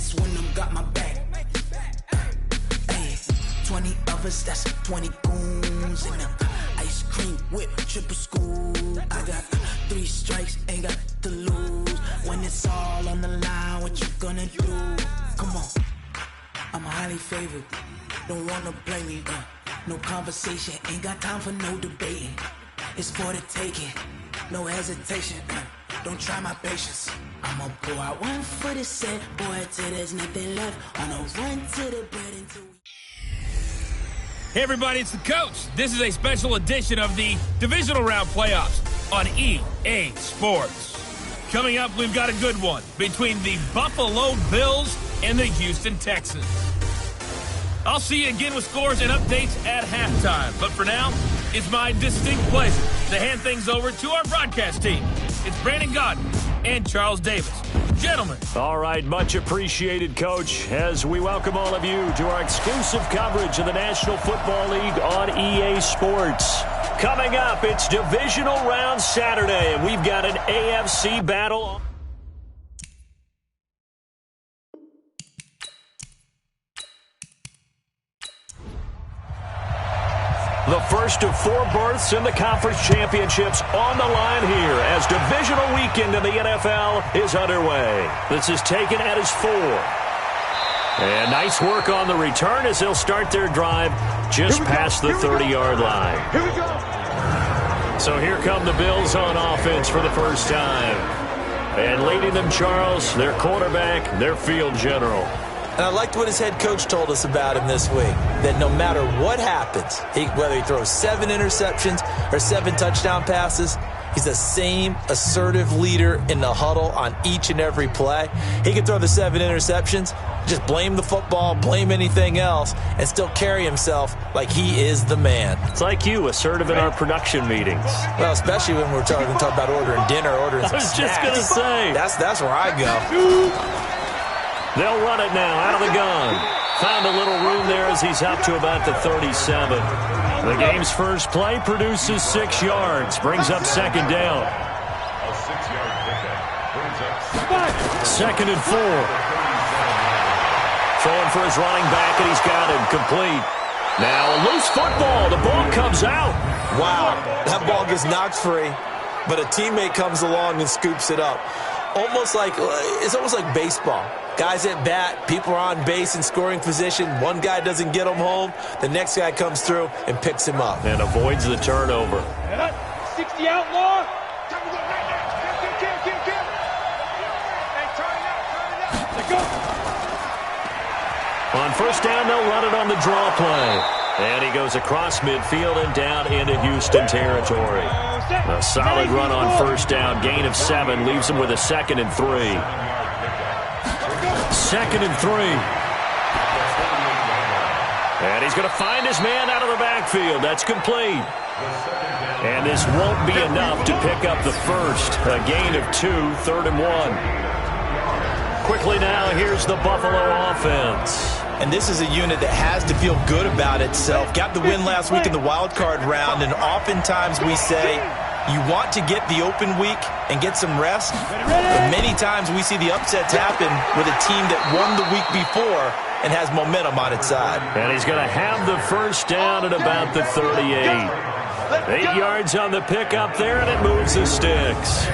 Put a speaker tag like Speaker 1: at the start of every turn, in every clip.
Speaker 1: that's when I'm got my back. Hey, 20 of us, that's 20 goons in them. Ice cream whip, triple school. I got 3 strikes, ain't got to lose. When it's all on the line, what you gonna do? Come on, I'm highly favored. Don't wanna blame me, no conversation, ain't got time for no debating. It's for the taking, no hesitation, don't try my patience. I'ma pour out one for the set, boy, till there's nothing left. On a run to the bread until we...
Speaker 2: Hey everybody, it's the coach. This is a special edition of the Divisional Round Playoffs on EA Sports. Coming up, we've got a good one between the Buffalo Bills and the Houston Texans. I'll see you again with scores and updates at halftime. But for now, it's my distinct pleasure to hand things over to our broadcast team. It's Brandon Godden and Charles Davis. Gentlemen.
Speaker 3: All right, much appreciated, Coach, as we welcome all of you to our exclusive coverage of the National Football League on EA Sports. Coming up, it's Divisional Round Saturday, and we've got an AFC battle. The first of 4 berths in the conference championships on the line here as divisional weekend in the NFL is underway. This is taken at his 4. And nice work on the return as they'll start their drive just past the 30-yard line.
Speaker 4: Here we go.
Speaker 3: So here come the Bills on offense for the first time. And leading them, Charles, their quarterback, their field general.
Speaker 5: And I liked what his head coach told us about him this week, that no matter what happens, whether he throws 7 interceptions or 7 touchdown passes, he's the same assertive leader in the huddle on each and every play. He can throw the 7 interceptions, just blame the football, blame anything else, and still carry himself like he is the man.
Speaker 3: It's like you, assertive in our production meetings.
Speaker 5: Well, especially when we're talking about ordering dinner, ordering some snacks.
Speaker 3: I was just going to say.
Speaker 5: That's where I go.
Speaker 3: They'll run it now out of the gun. Found a little room there as he's up to about the 37. The game's first play produces 6 yards. Brings up second down.
Speaker 4: A 6-yard pickup brings up
Speaker 3: 2nd and 4. Throwing for his running back, and he's got him complete. Now a loose football. The ball comes out.
Speaker 5: Wow, that ball gets knocked free, but a teammate comes along and scoops it up. It's almost like baseball. Guys at bat, people are on base in scoring position. One guy doesn't get him home. The next guy comes through and picks him up.
Speaker 3: And avoids the turnover.
Speaker 4: 60 outlaw.
Speaker 3: On first down, they'll run it on the draw play. And he goes across midfield and down into Houston territory. A solid run on first down. Gain of 7 leaves him with a 2nd and 3. 2nd and 3. And he's going to find his man out of the backfield. That's complete. And this won't be enough to pick up the first. A gain of 2, 3rd and 1. Quickly now, here's the Buffalo offense.
Speaker 5: And this is a unit that has to feel good about itself. Got the win last week in the wild card round, and oftentimes we say you want to get the open week and get some rest. But many times we see the upsets happen with a team that won the week before and has momentum on its side.
Speaker 3: And he's going to have the first down at about the 38. 8 yards on the pickup there, and it moves the sticks.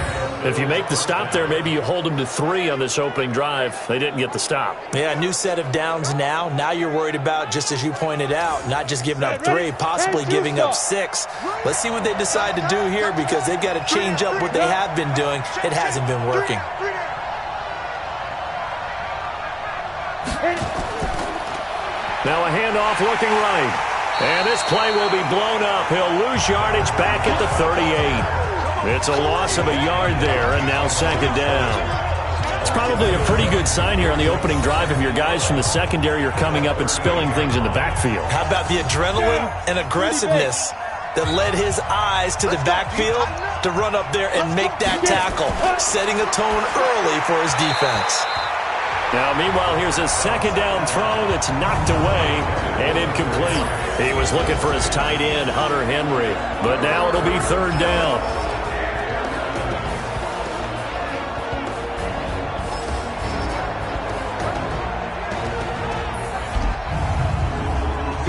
Speaker 3: If you make the stop there, maybe you hold them to 3 on this opening drive. They didn't get the stop.
Speaker 5: Yeah, new set of downs now. Now you're worried about, just as you pointed out, not just giving up 3, possibly giving up 6. Let's see what they decide to do here because they've got to change up what they have been doing. It hasn't been working.
Speaker 3: Now a handoff looking right. And this play will be blown up. He'll lose yardage back at the 38. It's a loss of a yard there, and now 2nd down. It's probably a pretty good sign here on the opening drive if your guys from the secondary are coming up and spilling things in the backfield.
Speaker 5: How about the adrenaline and aggressiveness that led his eyes to the backfield to run up there and make that tackle, setting a tone early for his defense.
Speaker 3: Now, meanwhile, here's a 2nd down throw that's knocked away and incomplete. He was looking for his tight end, Hunter Henry, but now it'll be 3rd down.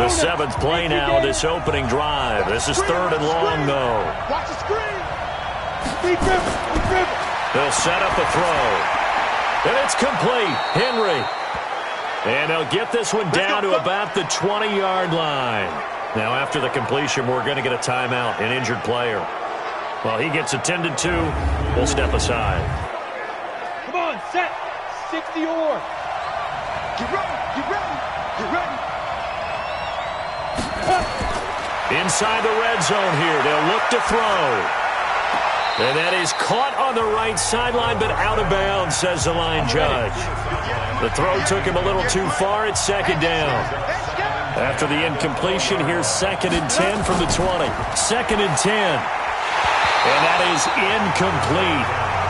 Speaker 3: The 7th play now, this opening drive. This is 3rd and long, though.
Speaker 6: Watch the screen. Be dribble.
Speaker 3: They'll set up a throw. And it's complete. Henry. And they'll get this one down to about the 20-yard line. Now, after the completion, we're going to get a timeout, an injured player. Well, he gets attended to. We'll step aside.
Speaker 6: Come on, set. 60 or. Get ready.
Speaker 3: Inside the red zone here. They'll look to throw. And that is caught on the right sideline, but out of bounds, says the line judge. The throw took him a little too far. It's 2nd down. After the incompletion, here's 2nd and 10 from the 20. 2nd and 10. And that is incomplete.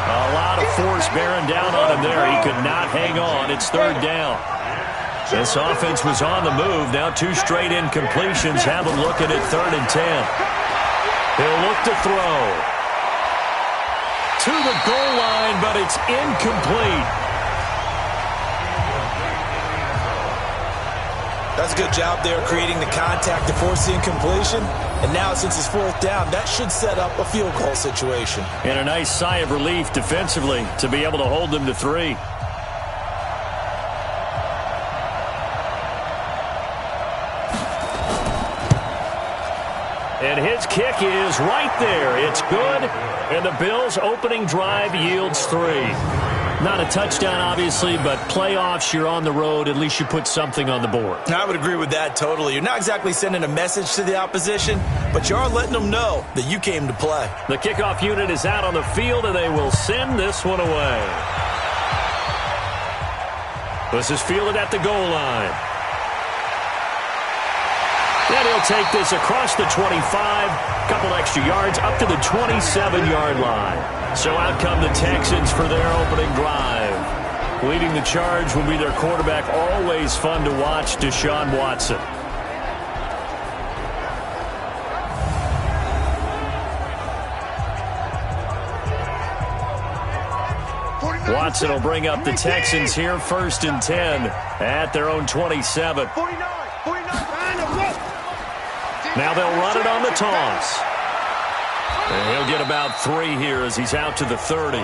Speaker 3: A lot of force bearing down on him there. He could not hang on. It's 3rd down. This offense was on the move. Now 2 straight incompletions have him looking at 3rd and 10. He'll look to throw. To the goal line, but it's incomplete.
Speaker 5: That's a good job there creating the contact to force the incompletion. And now, since it's 4th down, that should set up a field goal situation.
Speaker 3: And a nice sigh of relief defensively to be able to hold them to 3. And his kick is right there. It's good. And the Bills' opening drive yields 3. Not a touchdown, obviously, but playoffs, you're on the road. At least you put something on the board.
Speaker 5: I would agree with that totally. You're not exactly sending a message to the opposition, but you are letting them know that you came to play.
Speaker 3: The kickoff unit is out on the field, and they will send this one away. This is fielded at the goal line. And he'll take this across the 25, couple extra yards, up to the 27-yard line. So out come the Texans for their opening drive. Leading the charge will be their quarterback, always fun to watch, Deshaun Watson. Watson will bring up the Texans here, 1st and 10 at their own 27. Now they'll run it on the toss. And he'll get about 3 here as he's out to the 30.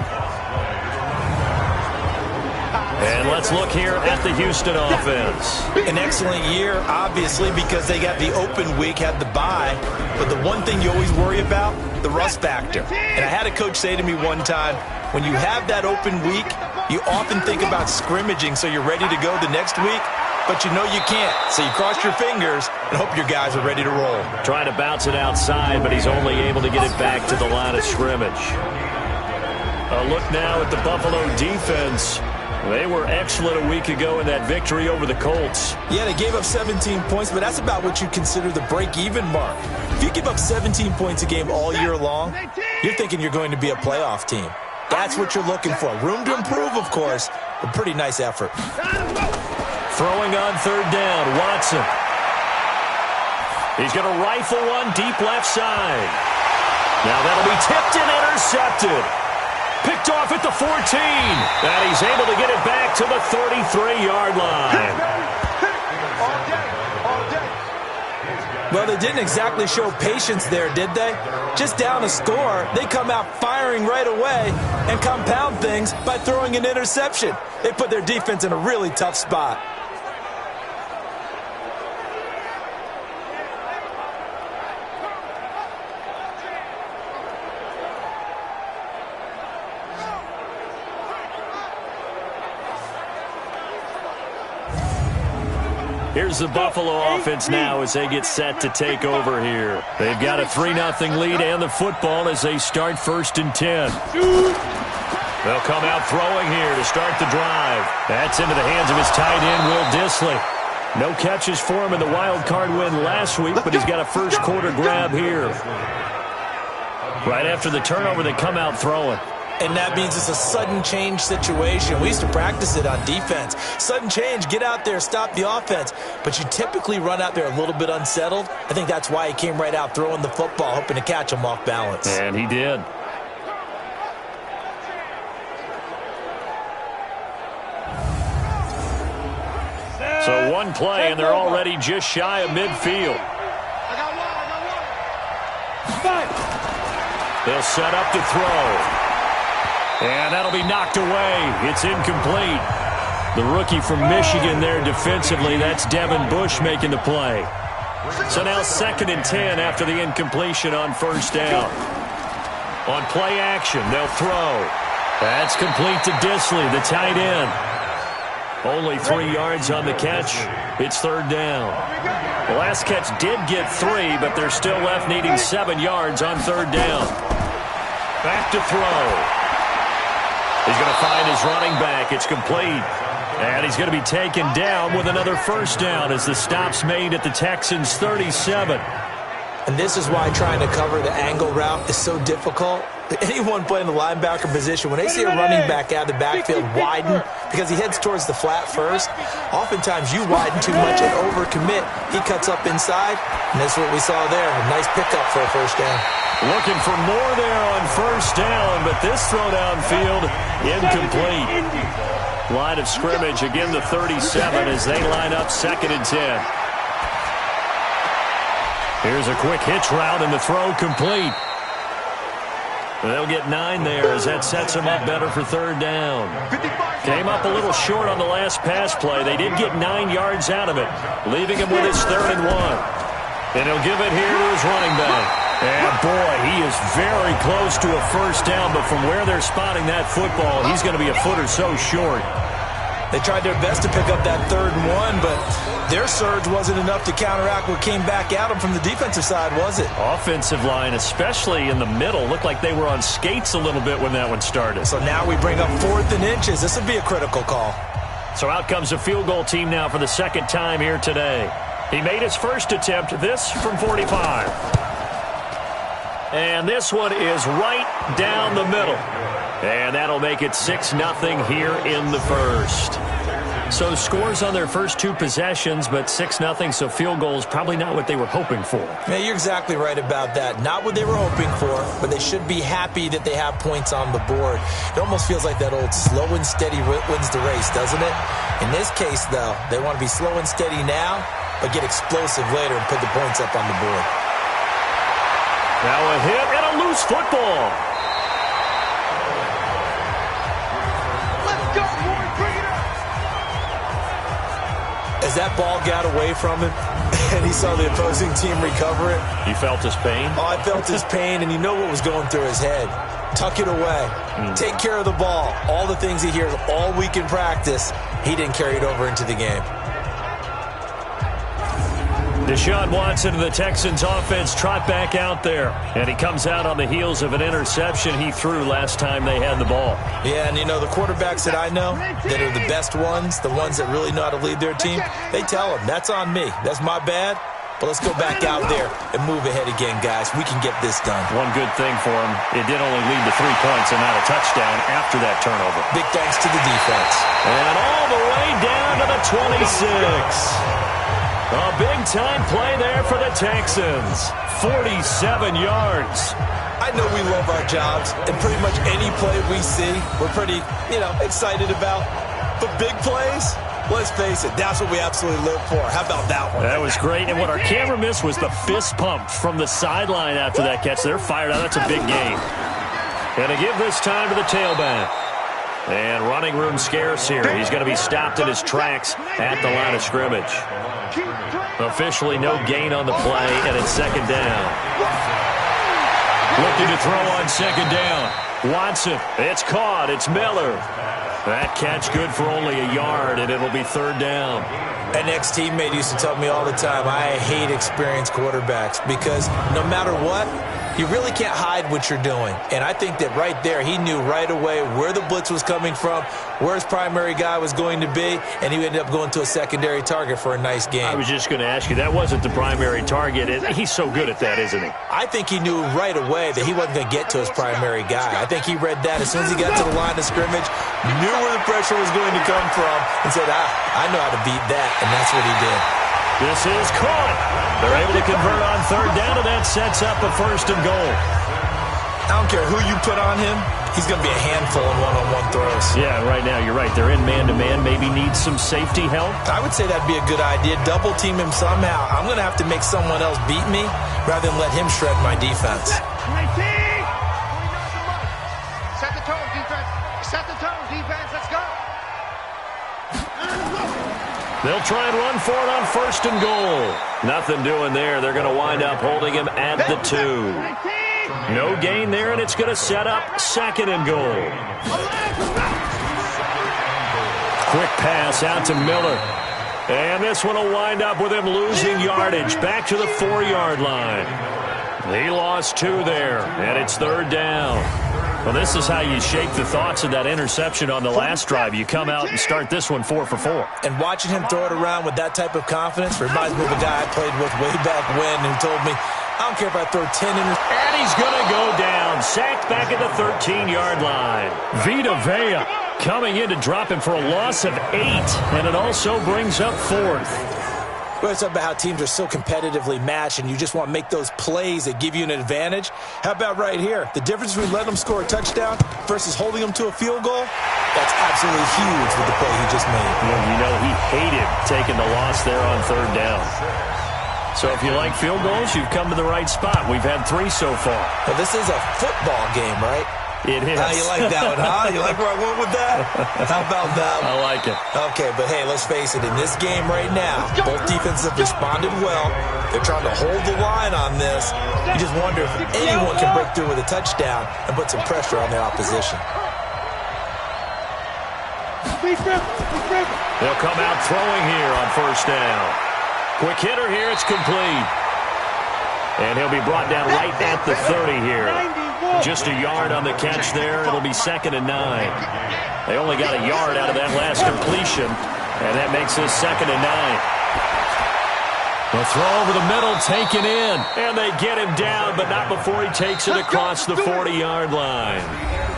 Speaker 3: And let's look here at the Houston offense.
Speaker 5: An excellent year, obviously, because they got the open week, had the bye. But the one thing you always worry about, the rust factor. And I had a coach say to me one time, when you have that open week, you often think about scrimmaging so you're ready to go the next week. But you know you can't, so you cross your fingers and hope your guys are ready to roll.
Speaker 3: Trying to bounce it outside, but he's only able to get it back to the line of scrimmage. A look now at the Buffalo defense. They were excellent a week ago in that victory over the Colts.
Speaker 5: Yeah, they gave up 17 points, but that's about what you consider the break-even mark. If you give up 17 points a game all year long, you're thinking you're going to be a playoff team. That's what you're looking for. Room to improve, of course, but pretty nice effort.
Speaker 3: Throwing on 3rd down, Watson. He's going to rifle one deep left side. Now that'll be tipped and intercepted. Picked off at the 14. And he's able to get it back to the 33-yard line.
Speaker 5: Well, they didn't exactly show patience there, did they? Just down a score, they come out firing right away and compound things by throwing an interception. They put their defense in a really tough spot.
Speaker 3: Here's the Buffalo offense now as they get set to take over here. They've got a 3-0 lead and the football as they start 1st and 10. They'll come out throwing here to start the drive. That's into the hands of his tight end, Will Dissly. No catches for him in the wild card win last week, but he's got a first quarter grab here. Right after the turnover, they come out throwing.
Speaker 5: And that means it's a sudden change situation. We used to practice it on defense. Sudden change, get out there, stop the offense. But you typically run out there a little bit unsettled. I think that's why he came right out throwing the football, hoping to catch him off balance.
Speaker 3: And he did. So One play, and they're already just shy of midfield. They'll set up to throw. And that'll be knocked away. It's incomplete. The rookie from Michigan there defensively, that's Devin Bush making the play. So now 2nd and 10 after the incompletion on first down. On play action, they'll throw. That's complete to Disley, the tight end. Only 3 yards on the catch. It's 3rd down. The last catch did get 3, but they're still left needing 7 yards on 3rd down. Back to throw. He's going to find his running back. It's complete. And he's going to be taken down with another first down as the stop's made at the Texans' 37.
Speaker 5: And this is why trying to cover the angle route is so difficult. Anyone playing the linebacker position, when they see a running back out of the backfield widen because he heads towards the flat first, oftentimes you widen too much and overcommit. He cuts up inside, and that's what we saw there. A nice pickup for a first down.
Speaker 3: Looking for more there on first down, but this throw downfield incomplete. Line of scrimmage, again the 37 as they line up 2nd and 10. Here's a quick hitch route, and the throw complete. They'll get 9 there as that sets them up better for 3rd down. Came up a little short on the last pass play. They did get 9 yards out of it, leaving him with his 3rd and 1. And he'll give it here to his running back. And, boy, he is very close to a first down, but from where they're spotting that football, he's going to be a foot or so short.
Speaker 5: They tried their best to pick up that 3rd and 1, but their surge wasn't enough to counteract what came back at them from the defensive side, was it?
Speaker 3: Offensive line, especially in the middle, looked like they were on skates a little bit when that one started.
Speaker 5: So now we bring up 4th and inches. This would be a critical call.
Speaker 3: So out comes a field goal team now for the 2nd time here today. He made his first attempt, this from 45. And this one is right down the middle. And that'll make it 6-0 here in the first. So scores on their first 2 possessions, but 6-0, so field goals probably not what they were hoping for.
Speaker 5: Yeah, you're exactly right about that. Not what they were hoping for, but they should be happy that they have points on the board. It almost feels like that old slow and steady wins the race, doesn't it? In this case, though, they want to be slow and steady now, but get explosive later and put the points up on the board.
Speaker 3: Now a hit and a loose football.
Speaker 6: Let's go, boy. Bring it up.
Speaker 5: As that ball got away from him and he saw the opposing team recover it.
Speaker 3: You felt his pain?
Speaker 5: Oh, I felt his pain, and you know what was going through his head. Tuck it away. Take care of the ball. All the things he hears all week in practice, he didn't carry it over into the game.
Speaker 3: Deshaun Watson of the Texans offense trot back out there. And he comes out on the heels of an interception he threw last time they had the ball.
Speaker 5: Yeah, and you know, the quarterbacks that I know that are the best ones, the ones that really know how to lead their team, they tell them, that's on me. That's my bad. But let's go back out there and move ahead again, guys. We can get this done.
Speaker 3: One good thing for him, it did only lead to 3 points and not a touchdown after that turnover.
Speaker 5: Big thanks to the defense.
Speaker 3: And all the way down to the 26. A big-time play there for the Texans. 47 yards.
Speaker 5: I know we love our jobs, and pretty much any play we see, we're pretty, excited about. But big plays, let's face it, that's what we absolutely live for. How about that one?
Speaker 3: That was great. And what our camera missed was the fist pump from the sideline after that catch. They're fired out. That's a big game. And to give this time to the tailback. And running room scarce here. He's going to be stopped in his tracks at the line of scrimmage. Officially no gain on the play, and it's 2nd down. Looking to throw on 2nd down. Watson, it's caught. It's Miller. That catch good for only a yard, and it'll be 3rd down.
Speaker 5: An ex-teammate used to tell me all the time, I hate experienced quarterbacks because no matter what, you really can't hide what you're doing. And I think that right there, he knew right away where the blitz was coming from, where his primary guy was going to be, and he ended up going to a secondary target for a nice game.
Speaker 3: I was just going to ask you, that wasn't the primary target. He's so good at that, isn't he?
Speaker 5: I think he knew right away that he wasn't going to get to his primary guy. I think he read that as soon as he got to the line of scrimmage, knew where the pressure was going to come from, and said, I know how to beat that, and that's what he did.
Speaker 3: This is caught. They're able to convert on 3rd down, and that sets up a 1st and goal.
Speaker 5: I don't care who you put on him, he's going to be a handful in one-on-one throws.
Speaker 3: Yeah, right now, you're right. They're in man-to-man. Maybe need some safety help.
Speaker 5: I would say that'd be a good idea. Double team him somehow. I'm going to have to make someone else beat me rather than let him shred my defense.
Speaker 6: Set the tone, defense. Set the tone, defense. Let's go.
Speaker 3: They'll try and run for it on 1st and goal. Nothing doing there. They're going to wind up holding him at the 2. No gain there, and it's going to set up 2nd and goal. Quick pass out to Miller. And this one will wind up with him losing yardage back to the 4-yard line. He lost 2 there, and it's 3rd down. Well, this is how you shape the thoughts of that interception on the last drive. You come out and start this one 4 for 4.
Speaker 5: And watching him throw it around with that type of confidence reminds me of a guy I played with way back when who told me, I don't care if I throw 10 interceptions.
Speaker 3: And he's going to go down. Sacked back at the 13-yard line. Vita Vea coming in to drop him for a loss of 8. And it also brings up 4th.
Speaker 5: We're talking about how teams are so competitively matched and you just want to make those plays that give you an advantage. How about right here? The difference between letting them score a touchdown versus holding them to a field goal, that's absolutely huge with the play he just made.
Speaker 3: Well, you know, he hated taking the loss there on 3rd down. So if you like field goals, you've come to the right spot. We've had 3 so far.
Speaker 5: Well, this is a football game, right?
Speaker 3: It is.
Speaker 5: You like that one, huh? You like where I went with that? How about that one?
Speaker 3: I like it.
Speaker 5: Okay, but hey, let's face it. In this game right now, both defenses have responded well. They're trying to hold the line on this. You just wonder if anyone can break through with a touchdown and put some pressure on their opposition.
Speaker 3: They'll come out throwing here on 1st down. Quick hitter here. It's complete. And he'll be brought down right at the 30 here. Just a yard on the catch there. It'll be 2nd and 9. They only got a yard out of that last completion, and that makes this 2nd and 9. The throw over the middle, taken in, and they get him down, but not before he takes it across the 40-yard line.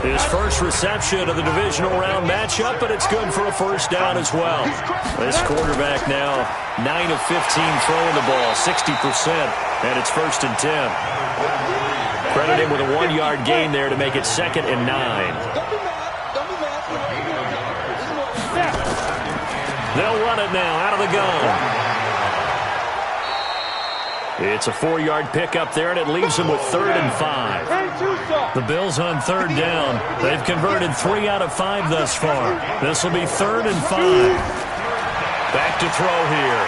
Speaker 3: His first reception of the divisional round matchup, but it's good for a 1st down as well. This quarterback now 9 of 15 throwing the ball, 60%, and it's 1st and 10. Credit him with a 1-yard gain there to make it 2nd and 9. They'll run it now out of the gun. It's a 4-yard pickup there, and it leaves them with 3rd and 5. The Bills on 3rd down. They've converted 3 out of 5 thus far. This will be 3rd and 5. Back to throw here.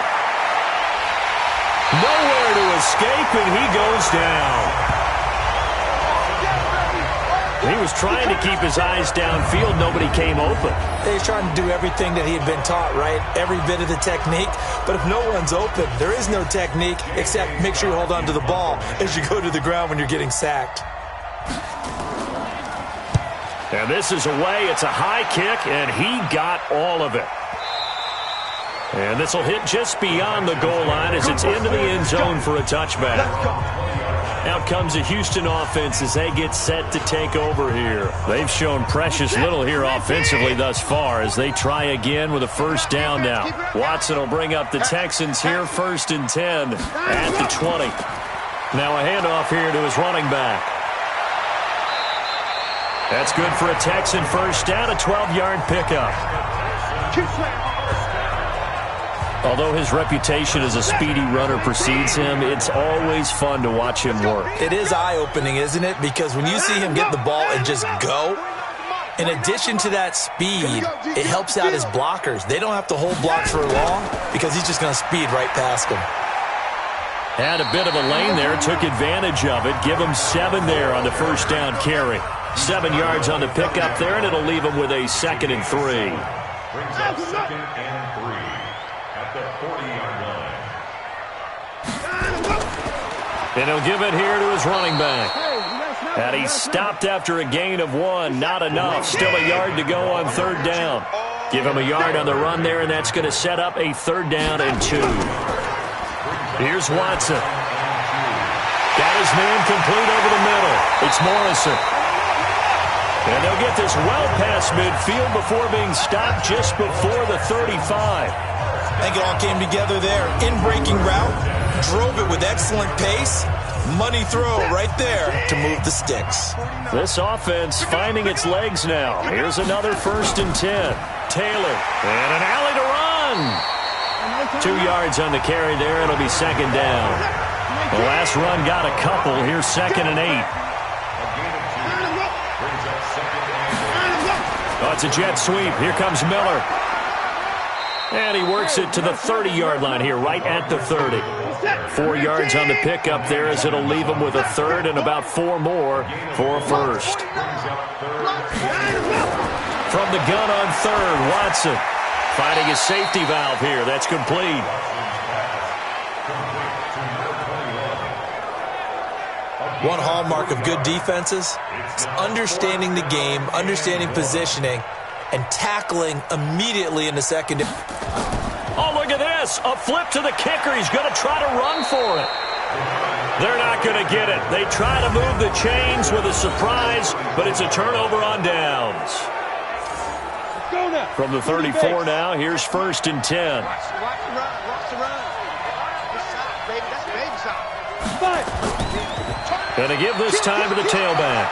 Speaker 3: Nowhere to escape, and he goes down. He was trying to keep his eyes downfield. Nobody came open.
Speaker 5: He's trying to do everything that he had been taught, right? Every bit of the technique. But if no one's open, there is no technique except make sure you hold on to the ball as you go to the ground when you're getting sacked.
Speaker 3: And this is away. It's a high kick, and he got all of it. And this will hit just beyond the goal line as it's into the end zone for a touchback. Out comes the Houston offense as they get set to take over here. They've shown precious little here offensively thus far as they try again with a 1st down now. Watson will bring up the Texans here, 1st and 10 at the 20. Now a handoff here to his running back. That's good for a Texan 1st down, a 12-yard pickup. Although his reputation as a speedy runner precedes him, it's always fun to watch him work.
Speaker 5: It is eye-opening, isn't it? Because when you see him get the ball and just go, in addition to that speed, it helps out his blockers. They don't have to hold blocks for long because he's just going to speed right past them.
Speaker 3: Had a bit of a lane there, took advantage of it. Give him 7 there on the 1st down carry. 7 yards on the pickup there, and it'll leave him with a 2nd and 3.
Speaker 4: Brings up 2nd and 3 at the 40-yard line.
Speaker 3: And he'll give it here to his running back. And he's stopped after a gain of 1. Not enough. Still a yard to go on 3rd down. Give him a yard on the run there, and that's going to set up a 3rd down and 2. Here's Watson. Got his man complete over the middle. It's Morrison. And they'll get this well past midfield before being stopped just before the 35.
Speaker 5: I think it all came together there. In-breaking route, drove it with excellent pace, Money throw right there to move the sticks.
Speaker 3: This offense finding its legs now. Here's another 1st and 10. Taylor, and an alley to run. 2 yards on the carry there. It'll be 2nd down. The last run got a couple. Here's 2nd and 8. Oh, it's a jet sweep. Here comes Miller. And he works it to the 30-yard line here, right at the 30. 4 yards on the pickup there as it'll leave him with a 3rd and about 4 more for a 1st. From the gun on 3rd, Watson finding his safety valve here. That's complete.
Speaker 5: One hallmark of good defenses is understanding the game, understanding positioning, and tackling immediately in the second.
Speaker 3: Oh, look at this. A flip to the kicker. He's going to try to run for it. They're not going to get it. They try to move the chains with a surprise, but it's a turnover on downs. From the 34 now, here's 1st and 10.
Speaker 6: Watch the run. Watch the run. This side, baby. That's baby side.
Speaker 3: And to give this time to the tailback.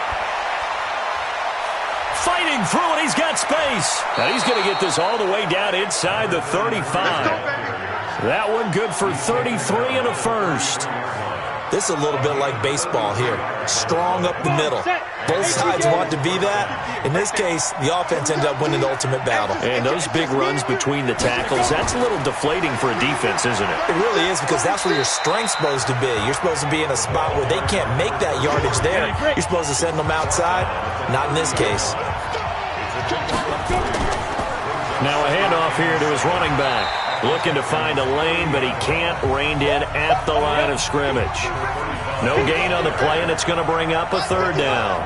Speaker 3: Fighting through it. He's got space. And he's going to get this all the way down inside the 35. That one good for 33 and a 1st.
Speaker 5: This is a little bit like baseball here. Strong up the middle. Both sides want to be that. In this case, the offense ended up winning the ultimate battle.
Speaker 3: And those big runs between the tackles, that's a little deflating for a defense, isn't it?
Speaker 5: It really is, because that's where your strength's supposed to be. You're supposed to be in a spot where they can't make that yardage there. You're supposed to send them outside. Not in this case.
Speaker 3: Now a handoff here to his running back. Looking to find a lane, but he can't. Reined in at the line of scrimmage. No gain on the play, and it's going to bring up a 3rd down.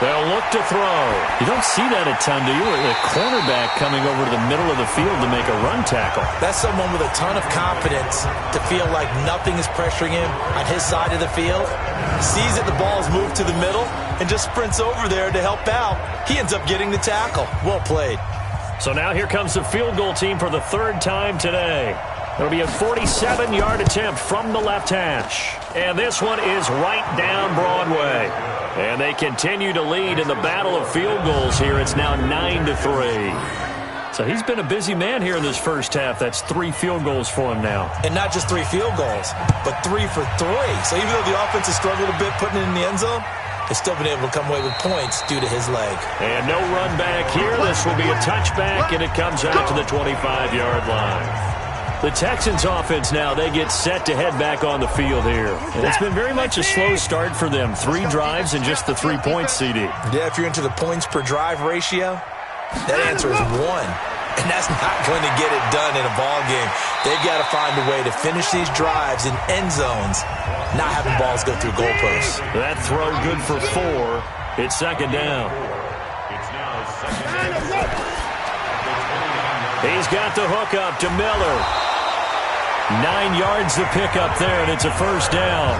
Speaker 3: They'll look to throw. You don't see that a ton, do you? A cornerback coming over to the middle of the field to make a run tackle.
Speaker 5: That's someone with a ton of confidence to feel like nothing is pressuring him on his side of the field. Sees that the ball is moved to the middle and just sprints over there to help out. He ends up getting the tackle. Well played.
Speaker 3: So now here comes the field goal team for the 3rd time today. It'll be a 47-yard attempt from the left hash. And this one is right down Broadway. And they continue to lead in the battle of field goals here. It's now 9-3. So he's been a busy man here in this first half. That's 3 field goals for him now.
Speaker 5: And not just 3 field goals, but 3 for 3. So even though the offense has struggled a bit putting it in the end zone, they've still been able to come away with points due to his leg.
Speaker 3: And no run back here. This will be a touchback, and it comes out to the 25-yard line. The Texans offense now, they get set to head back on the field here. And it's been very much a slow start for them. 3 drives and just the 3 points, CD.
Speaker 5: Yeah, if you're into the points per drive ratio, that answer is 1. And that's not going to get it done in a ball game. They've got to find a way to finish these drives in end zones, not having balls go through goalposts.
Speaker 3: That throw good for 4. It's 2nd down. He's got the hook up to Miller. 9 yards to pick up there, and it's a 1st down.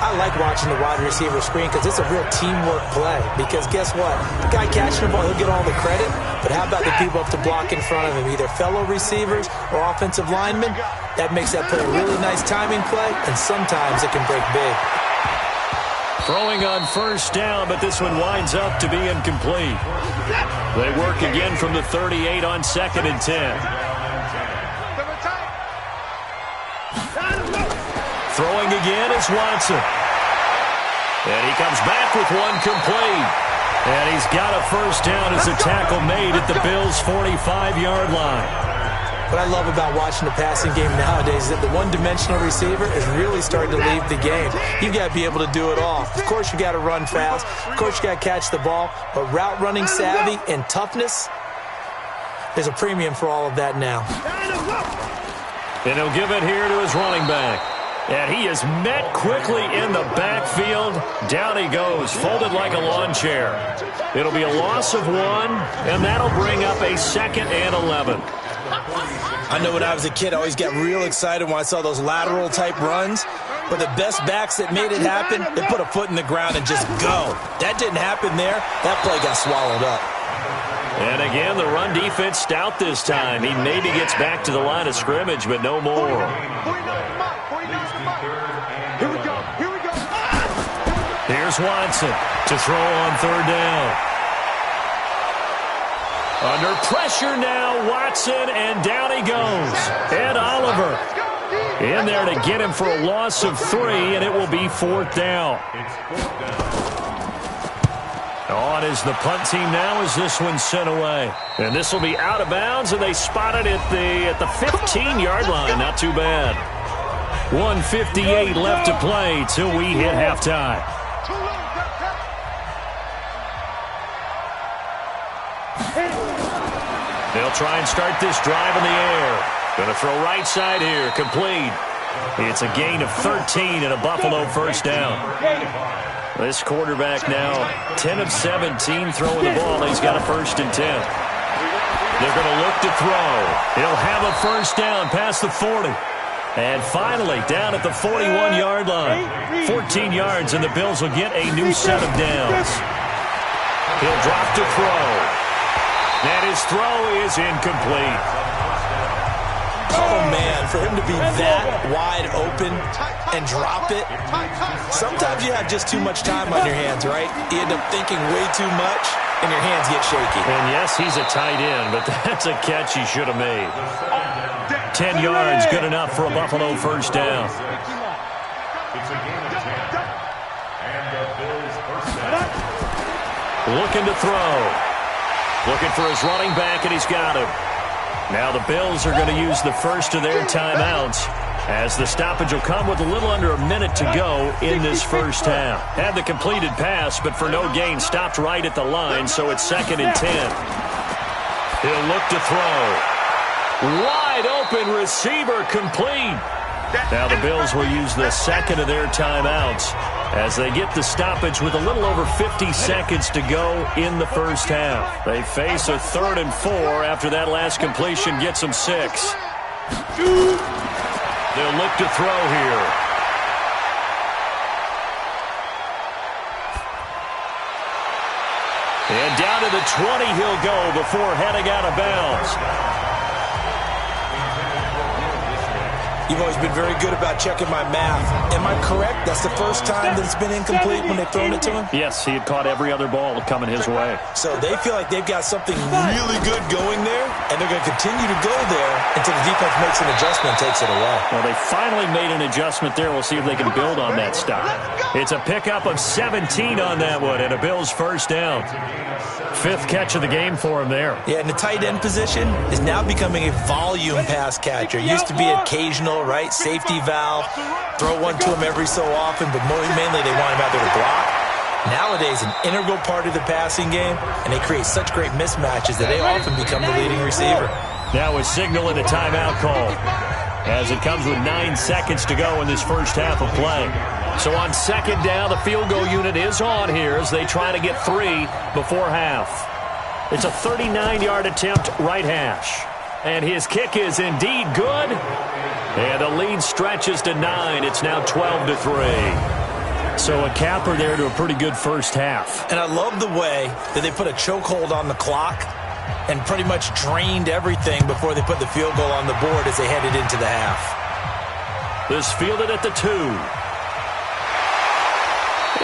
Speaker 5: I like watching the wide receiver screen because it's a real teamwork play. Because guess what? The guy catching the ball, he'll get all the credit. But how about the people up to block in front of him, either fellow receivers or offensive linemen? That makes that play a really nice timing play, and sometimes it can break big.
Speaker 3: Throwing on 1st down, but this one winds up to be incomplete. They work again from the 38 on 2nd and 10. Throwing again is Watson. And he comes back with one complete. And he's got a 1st down as a tackle made at the Bills' 45-yard line.
Speaker 5: What I love about watching the passing game nowadays is that the one-dimensional receiver is really starting to leave the game. You've got to be able to do it all. Of course, you got to run fast. Of course, you got to catch the ball. But route running savvy and toughness, there's a premium for all of that now.
Speaker 3: And he'll give it here to his running back. And he is met quickly in the backfield. Down he goes, folded like a lawn chair. It'll be a loss of 1, and that'll bring up a 2nd and 11.
Speaker 5: I know when I was a kid, I always got real excited when I saw those lateral-type runs. But the best backs that made it happen, they put a foot in the ground and just go. That didn't happen there. That play got swallowed up.
Speaker 3: And again, the run defense stout this time. He maybe gets back to the line of scrimmage, but no more.
Speaker 6: Here we go.
Speaker 3: Here's Watson to throw on third down. Under pressure now, Watson, and down he goes. Ed Oliver in there to get him for a loss of 3, and it will be fourth down. On is the punt team now as this one's sent away. And this will be out of bounds, and they spot it at the 15-yard line. Not too bad. 1:58 left to play till we hit halftime. They'll try and start this drive in the air. Going to throw right side here. Complete. It's a gain of 13 and a Buffalo first down. This quarterback now 10 of 17 throwing the ball. He's got a 1st and 10. They're going to look to throw. He'll have a first down past the 40. And finally down at the 41-yard line. 14 yards and the Bills will get a new set of downs. He'll drop to throw. And his throw is incomplete.
Speaker 5: Oh, man, for him to be that wide open and drop it. Sometimes you have just too much time on your hands, right? You end up thinking way too much, and your hands get shaky.
Speaker 3: And yes, he's a tight end, but that's a catch he should have made. 10 yards, good enough for a Buffalo first down. Looking to throw. Looking for his running back, and he's got him. Now the Bills are going to use the first of their timeouts as the stoppage will come with a little under a minute to go in this first half. Had the completed pass, but for no gain, stopped right at the line, so it's 2nd and 10. He'll look to throw. Wide open receiver complete. Now the Bills will use the second of their timeouts as they get the stoppage with a little over 50 seconds to go in the first half. They face a 3rd and 4 after that last completion gets them 6. They'll look to throw here. And down to the 20 he'll go before heading out of bounds.
Speaker 5: You've always been very good about checking my math. Am I correct? That's the first time that it's been incomplete when they've thrown it to him?
Speaker 3: Yes, he had caught every other ball coming his way.
Speaker 5: So they feel like they've got something really good going there, and they're going to continue to go there until the defense makes an adjustment and takes it away.
Speaker 3: Well, they finally made an adjustment there. We'll see if they can build on that stop. It's a pickup of 17 on that one, and a Bills first down. 5th catch of the game for him there.
Speaker 5: Yeah, and the tight end position is now becoming a volume pass catcher. It used to be occasional, right? Safety valve. Throw one to him every so often, but mainly they want him out there to block. Nowadays, an integral part of the passing game, and they create such great mismatches that they often become the leading receiver.
Speaker 3: Now a signal and a timeout call as it comes with 9 seconds to go in this first half of play. So on 2nd down, the field goal unit is on here as they try to get 3 before half. It's a 39-yard attempt, right hash. And his kick is indeed good. And the lead stretches to 9. It's now 12-3. So a capper there to a pretty good first half.
Speaker 5: And I love the way that they put a chokehold on the clock and pretty much drained everything before they put the field goal on the board as they headed into the half.
Speaker 3: This fielded at the 2.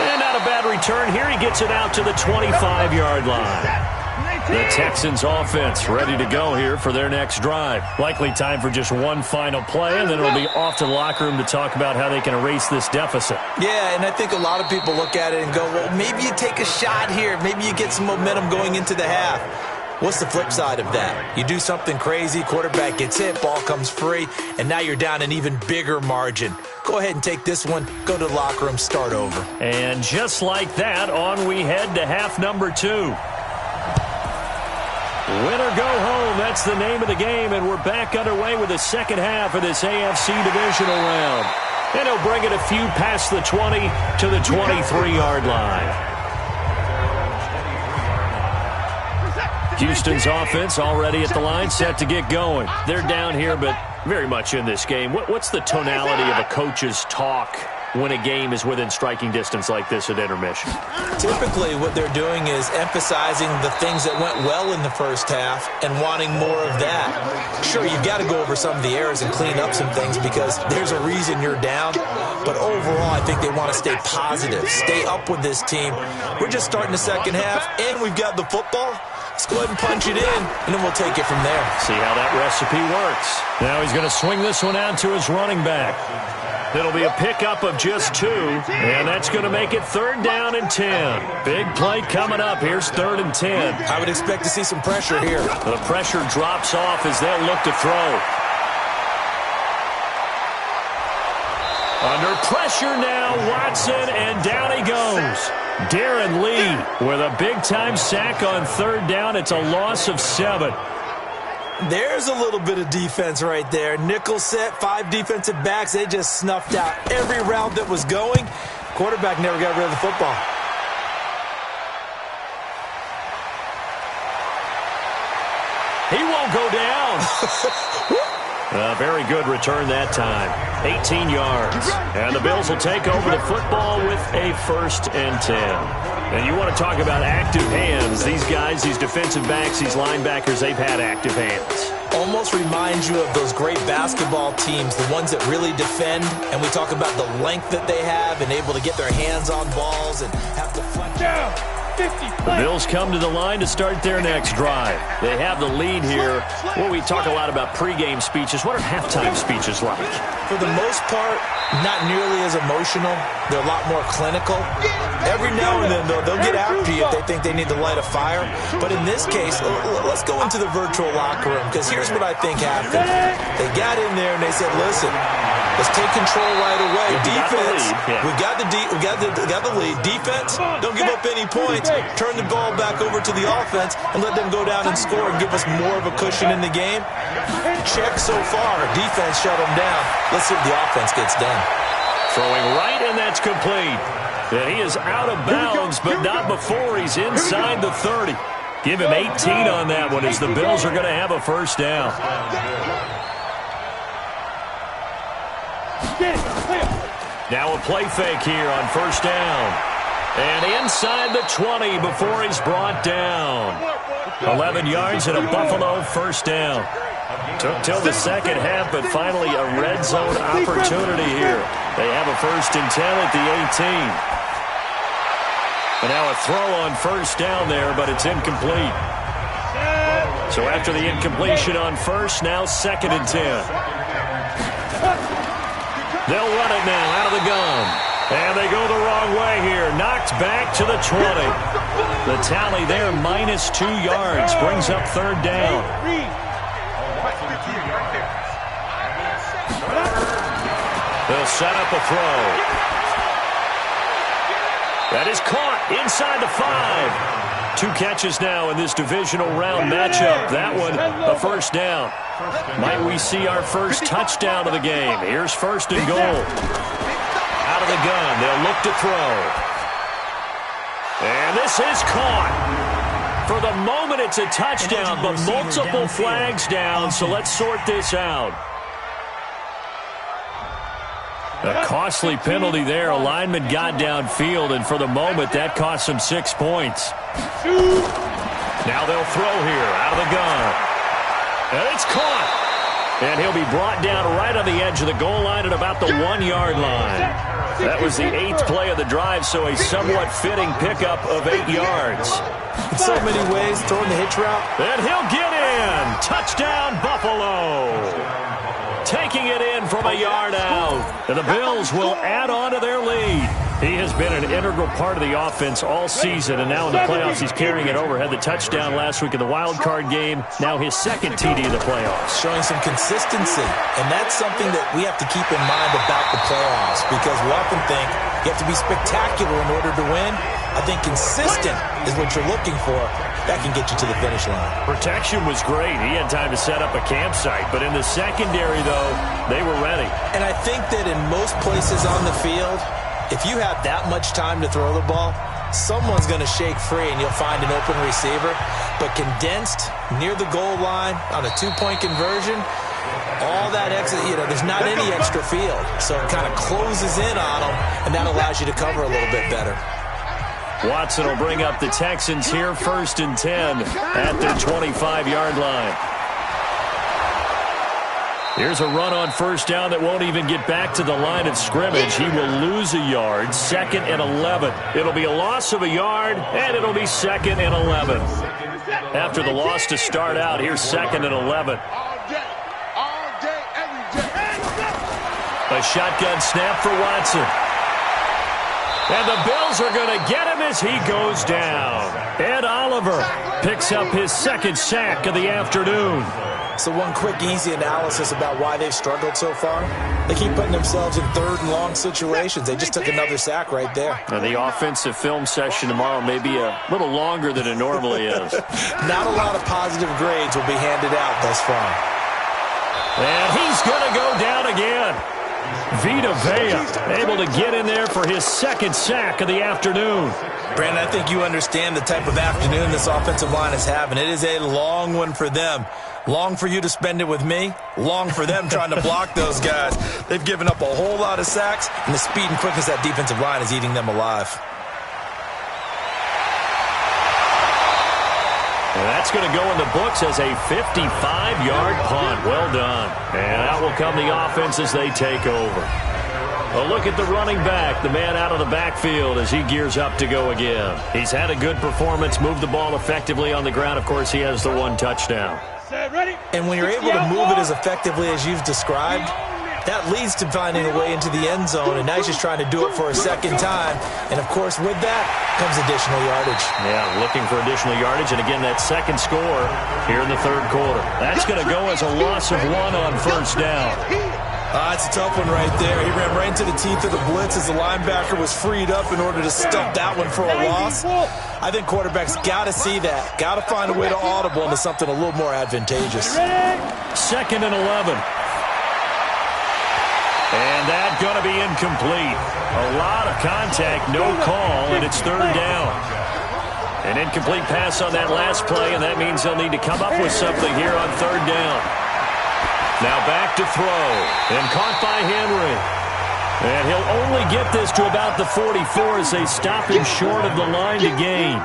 Speaker 3: And not a bad return here. He gets it out to the 25-yard line. The Texans offense ready to go here for their next drive. Likely time for just one final play, and then it'll be off to the locker room to talk about how they can erase this deficit.
Speaker 5: Yeah, and I think a lot of people look at it and go, well, maybe you take a shot here. Maybe you get some momentum going into the half. What's the flip side of that? You do something crazy, quarterback gets hit, ball comes free, and now you're down an even bigger margin. Go ahead and take this one, go to the locker room, start over.
Speaker 3: And just like that, on we head to half number 2. Win or go home, that's the name of the game, and we're back underway with the second half of this AFC divisional round. And he'll bring it a few past the 20 to the 23-yard line. Houston's offense already at the line, set to get going. They're down here, but very much in this game. What's the tonality of a coach's talk when a game is within striking distance like this at intermission?
Speaker 5: Typically, what they're doing is emphasizing the things that went well in the first half and wanting more of that. Sure, you've got to go over some of the errors and clean up some things because there's a reason you're down. But overall, I think they want to stay positive, stay up with this team. We're just starting the second half, and we've got the football. Let's go ahead and punch it in, and then we'll take it from there.
Speaker 3: See how that recipe works. Now he's going to swing this one out to his running back. It'll be a pickup of just 2, and that's going to make it 3rd down and 10. Big play coming up. Here's 3rd and 10.
Speaker 5: I would expect to see some pressure here.
Speaker 3: The pressure drops off as they'll look to throw. Under pressure now, Watson, and down he goes. Darren Lee with a big-time sack on 3rd down. It's a loss of 7.
Speaker 5: There's a little bit of defense right there. Nickel set, 5 defensive backs. They just snuffed out every route that was going. Quarterback never got rid of the football.
Speaker 3: He won't go down. A very good return that time. 18 yards. And the Bills will take over the football with a 1st and 10. And you want to talk about active hands. These guys, these defensive backs, these linebackers, they've had active hands.
Speaker 5: Almost reminds you of those great basketball teams, the ones that really defend. And we talk about the length that they have and able to get their hands on balls and have to flex down.
Speaker 3: The Bills come to the line to start their next drive. They have the lead here. Well, we talk a lot about pregame speeches. What are halftime speeches like?
Speaker 5: For the most part, not nearly as emotional. They're a lot more clinical. Every now and then, though, they'll get after you if they think they need to light a fire. But in this case, let's go into the virtual locker room, because here's what I think happened. They got in there and they said, listen, let's take control right away. Defense, we got the lead. Defense, don't give up any points. Turn the ball back over to the offense and let them go down and score and give us more of a cushion in the game. Check so far. Defense shut them down. Let's see if the offense gets done.
Speaker 3: Throwing right, and that's complete. And he is out of bounds, but not before he's inside the 30. Give him 18 on that one as the Bills are going to have a 1st down. Now a play fake here on 1st down. And inside the 20 before he's brought down. 11 yards and a Buffalo 1st down. Took till the second half, but finally a red zone opportunity here. They have a 1st and 10 at the 18. And now a throw on 1st down there, but it's incomplete. So after the incompletion on 1st, now 2nd and 10. They'll run it now out of the gun. And they go the wrong way here. Knocked back to the 20. The tally there, -2 yards. Brings up 3rd down. They'll set up a throw. That is caught inside the 5. 2 catches now in this divisional round matchup. That one, a 1st down. Might we see our first touchdown of the game? Here's 1st and goal. Out of the gun, they'll look to throw. And this is caught. For the moment, it's a touchdown, but multiple flags down, so let's sort this out. A costly penalty there. A lineman got downfield, and for the moment, that cost him 6 points. Now they'll throw here, out of the gun. And it's caught. And he'll be brought down right on the edge of the goal line at about the 1-yard line. That was the 8th play of the drive, so a somewhat fitting pickup of 8 yards.
Speaker 5: In so many ways, throwing the hitch route.
Speaker 3: And he'll get in. Touchdown, Buffalo. Taking it in from a yard out. And the Bills will add on to their lead. He has been an integral part of the offense all season, and now in the playoffs he's carrying it over. Had the touchdown last week in the wild card game. Now his 2nd TD of the playoffs.
Speaker 5: Showing some consistency, and that's something that we have to keep in mind about the playoffs, because we often think you have to be spectacular in order to win. I think consistent is what you're looking for. That can get you to the finish line.
Speaker 3: Protection was great. He had time to set up a campsite, but in the secondary, though, they were ready.
Speaker 5: And I think that in most places on the field, if you have that much time to throw the ball, someone's going to shake free and you'll find an open receiver. But condensed near the goal line on a 2-point conversion, All that exit, there's not any extra field. So it kind of closes in on them, and that allows you to cover a little bit better.
Speaker 3: Watson will bring up the Texans here 1st and 10 at their 25-yard line. Here's a run on 1st down that won't even get back to the line of scrimmage. He will lose a yard, 2nd and 11. It'll be a loss of a yard, and it'll be 2nd and 11. After the loss to start out, here's 2nd and 11. A shotgun snap for Watson. And the Bills are going to get him as he goes down. Ed Oliver picks up his 2nd sack of the afternoon.
Speaker 5: So one quick, easy analysis about why they've struggled so far. They keep putting themselves in 3rd and long situations. They just took another sack right there.
Speaker 3: Now the offensive film session tomorrow may be a little longer than it normally is.
Speaker 5: Not a lot of positive grades will be handed out thus far.
Speaker 3: And he's going to go down again. Vita Vea able to get in there for his 2nd sack of the afternoon.
Speaker 5: Brandon, I think you understand the type of afternoon this offensive line is having. It is a long one for them. Long for you to spend it with me. Long for them trying to block those guys. They've given up a whole lot of sacks, and the speed and quickness of that defensive line is eating them alive.
Speaker 3: And that's going to go in the books as a 55-yard punt. Well done. And out will come the offense as they take over. A look at the running back, the man out of the backfield as he gears up to go again. He's had a good performance, moved the ball effectively on the ground. Of course, he has the 1 touchdown.
Speaker 5: And when you're able to move it as effectively as you've described, that leads to finding a way into the end zone, and now he's just trying to do it for a 2nd time. And, of course, with that comes additional yardage.
Speaker 3: Yeah, looking for additional yardage, and again, that 2nd score here in the 3rd quarter. That's going to go as a loss of 1 on 1st down.
Speaker 5: It's a tough one right there. He ran right into the teeth of the blitz as the linebacker was freed up in order to stuff that one for a loss. I think quarterbacks got to see that. Got to find a way to audible into something a little more advantageous.
Speaker 3: 2nd and 11. And that's going to be incomplete. A lot of contact, no call, and it's 3rd down. An incomplete pass on that last play, and that means they'll need to come up with something here on 3rd down. Now back to throw, and caught by Henry. And he'll only get this to about the 44 as they stop him short of the line to gain.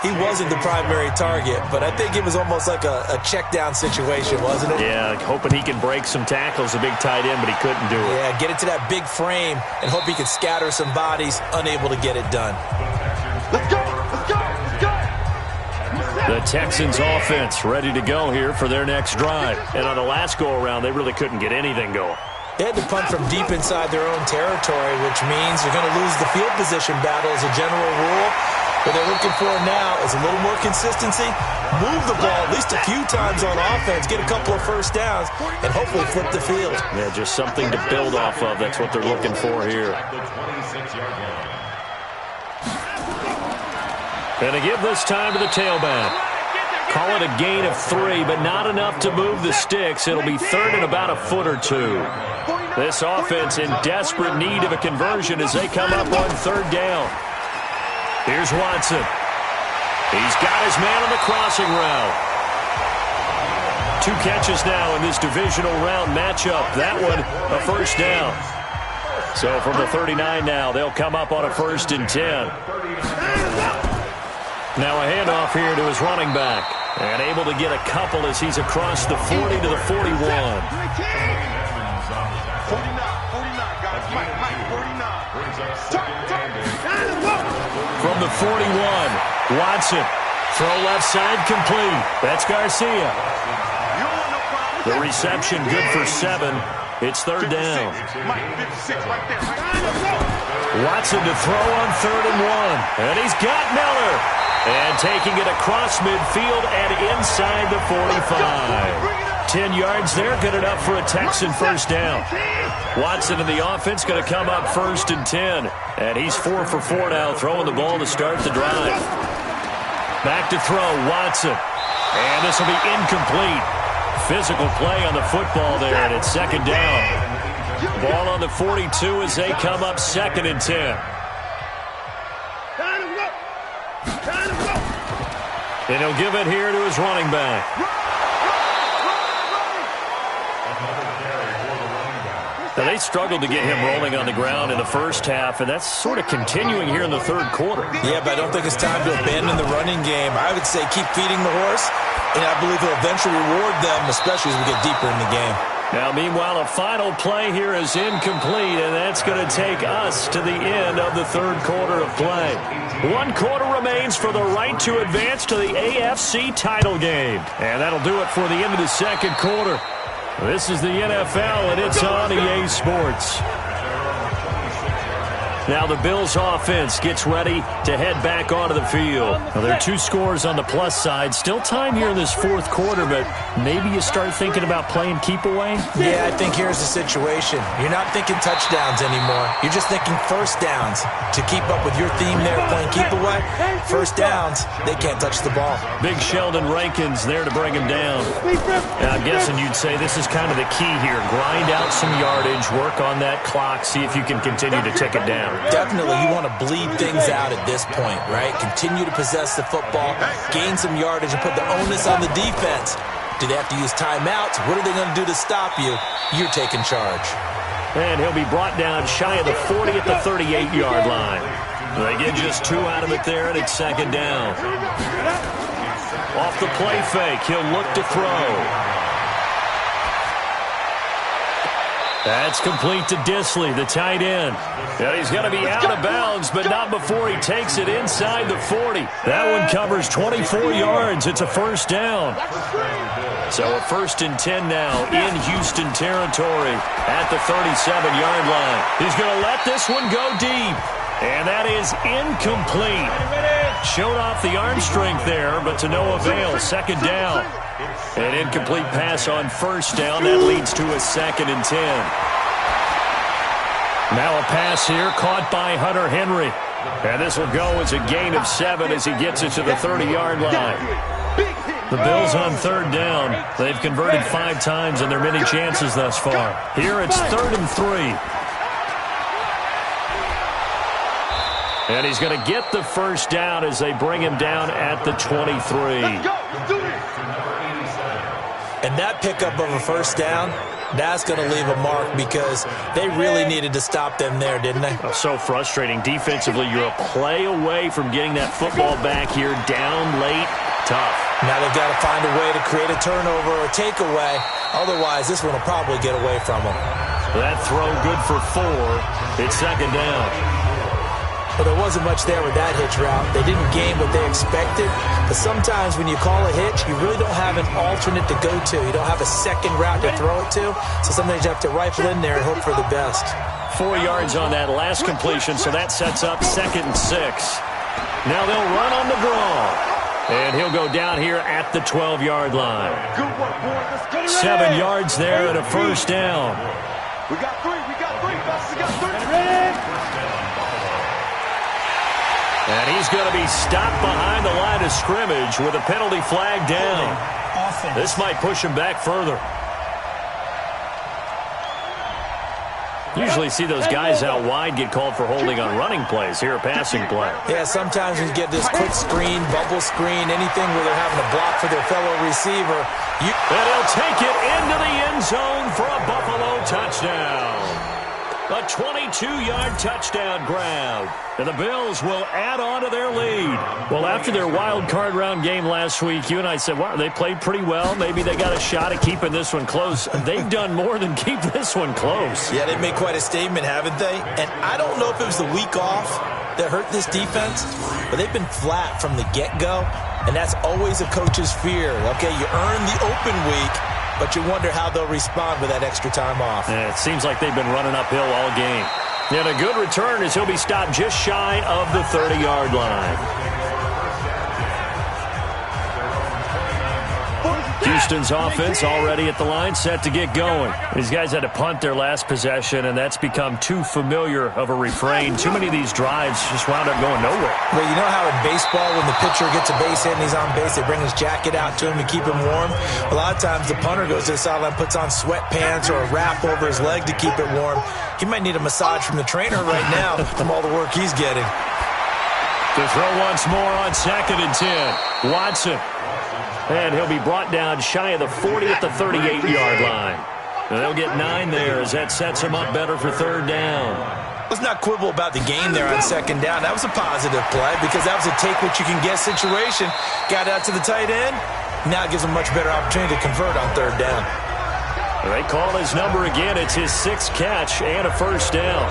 Speaker 5: He wasn't the primary target, but I think it was almost like a check-down situation, wasn't it?
Speaker 3: Yeah, hoping he can break some tackles, a big tight end, but he couldn't do it.
Speaker 5: Yeah, get it to that big frame and hope he could scatter some bodies, unable to get it done.
Speaker 6: Let's go! Let's go! Let's go!
Speaker 3: The Texans offense ready to go here for their next drive. And on the last go-around, they really couldn't get anything going.
Speaker 5: They had to punt from deep inside their own territory, which means they're going to lose the field position battle as a general rule. What they're looking for now is a little more consistency, move the ball at least a few times on offense, get a couple of 1st downs, and hopefully flip the field.
Speaker 3: Yeah, just something to build off of. That's what they're looking for here. And to give this time to the tailback. Call it a gain of 3, but not enough to move the sticks. It'll be 3rd and about a foot or 2. This offense in desperate need of a conversion as they come up on 3rd down. Here's Watson. He's got his man on the crossing route. 2 catches now in this divisional round matchup. That one, a 1st down. So from the 39 now, they'll come up on a 1st and 10. Now a handoff here to his running back. And able to get a couple as he's across the 40 to the 41.
Speaker 6: 49, guys. Mike, 49.
Speaker 3: From the 41, Watson. Throw left side complete. That's Garcia. The reception good for 7. It's 3rd down. Watson to throw on 3rd and 1. And he's got Miller. And taking it across midfield and inside the 45. 10 yards there, good enough for a Texan 1st down. Watson and the offense going to come up 1st and 10. And he's 4 for 4 now, throwing the ball to start the drive. Back to throw, Watson. And this will be incomplete. Physical play on the football there, and it's 2nd down. Ball on the 42 as they come up 2nd and 10. And he'll give it here to his running back. Now, they struggled to get him rolling on the ground in the first half, and that's sort of continuing here in the third quarter.
Speaker 5: Yeah, but I don't think it's time to abandon the running game. I would say keep feeding the horse, and I believe he'll eventually reward them, especially as we get deeper in the game.
Speaker 3: Now, meanwhile, a final play here is incomplete, and that's going to take us to the end of the third quarter of play. 1 quarter remains for the right to advance to the AFC title game. And that'll do it for the end of the second quarter. This is the NFL, and it's on EA Sports. Now the Bills offense gets ready to head back onto the field. Now there are 2 scores on the plus side. Still time here in this fourth quarter, but maybe you start thinking about playing keep away?
Speaker 5: Yeah, I think here's the situation. You're not thinking touchdowns anymore. You're just thinking first downs. To keep up with your theme there, playing keep away, first downs, they can't touch the ball.
Speaker 3: Big Sheldon Rankins there to bring him down. Now I'm guessing you'd say this is kind of the key here. Grind out some yardage, work on that clock, see if you can continue to tick it down.
Speaker 5: Definitely, you want to bleed things out at this point, right? Continue to possess the football, gain some yardage, and put the onus on the defense. Do they have to use timeouts? What are they going to do to stop you? You're taking charge.
Speaker 3: And he'll be brought down shy of the 40 at the 38-yard line. They get just 2 out of it there, and it's second down. Off the play fake, he'll look to throw. That's complete to Disley, the tight end. And he's going to be out of bounds, but not before he takes it inside the 40. That one covers 24 yards. It's a first down. So a 1st and 10 now in Houston territory at the 37-yard line. He's going to let this one go deep. And that is incomplete. Showed off the arm strength there, but to no avail. Second down. An incomplete pass on first down. That leads to a 2nd and 10. Now a pass here caught by Hunter Henry. And this will go as a gain of 7 as he gets it to the 30-yard line. The Bills on third down. They've converted 5 times in their many chances thus far. Here it's 3rd and 3. And he's going to get the first down as they bring him down at the 23.
Speaker 5: And that pickup of a first down, that's going to leave a mark because they really needed to stop them there, didn't they?
Speaker 3: Oh, so frustrating. Defensively, you're a play away from getting that football back here down late. Tough.
Speaker 5: Now they've got to find a way to create a turnover or a takeaway. Otherwise, this one will probably get away from them.
Speaker 3: That throw good for 4. It's second down.
Speaker 5: Well, there wasn't much there with that hitch route. They didn't gain what they expected. But sometimes when you call a hitch, you really don't have an alternate to go to. You don't have a second route to throw it to. So sometimes you have to rifle in there and hope for the best.
Speaker 3: 4 yards on that last completion, so that sets up 2nd and 6. Now they'll run on the draw. And he'll go down here at the 12-yard line. 7 yards there and a first down.
Speaker 6: We got 3. We got 3. We got 3.
Speaker 3: And he's going to be stopped behind the line of scrimmage with a penalty flag down. This might push him back further. Usually see those guys out wide get called for holding on running plays. Here a passing play.
Speaker 5: Yeah, sometimes when you get this quick screen, bubble screen, anything where they're having to block for their fellow receiver.
Speaker 3: And he'll take it into the end zone for a Buffalo touchdown. A 22-yard touchdown grab. And the Bills will add on to their lead. Well, after their wild card round game last week, you and I said, wow, they played pretty well. Maybe they got a shot at keeping this one close. They've done more than keep this one close.
Speaker 5: Yeah, they've made quite a statement, haven't they? And I don't know if it was the week off that hurt this defense, but they've been flat from the get-go, and that's always a coach's fear. Okay, you earn the open week, but you wonder how they'll respond with that extra time off.
Speaker 3: Yeah, it seems like they've been running uphill all game. And a good return as he'll be stopped just shy of the 30-yard line. Houston's offense already at the line, set to get going. These guys had to punt their last possession, and that's become too familiar of a refrain. Too many of these drives just wound up going nowhere.
Speaker 5: Well, you know how in baseball when the pitcher gets a base hit and he's on base, they bring his jacket out to him to keep him warm? A lot of times the punter goes to the sideline, puts on sweatpants or a wrap over his leg to keep it warm. He might need a massage from the trainer right now from all the work he's getting.
Speaker 3: To throw once more on 2nd and 10. Watson. And he'll be brought down shy of the 40 at the 38-yard line. And they'll get 9 there as that sets them up better for third down.
Speaker 5: Let's not quibble about the game there on second down. That was a positive play because that was a take-what-you-can-get situation. Got out to the tight end. Now it gives them a much better opportunity to convert on third down.
Speaker 3: They call his number again. It's his 6th catch and a first down.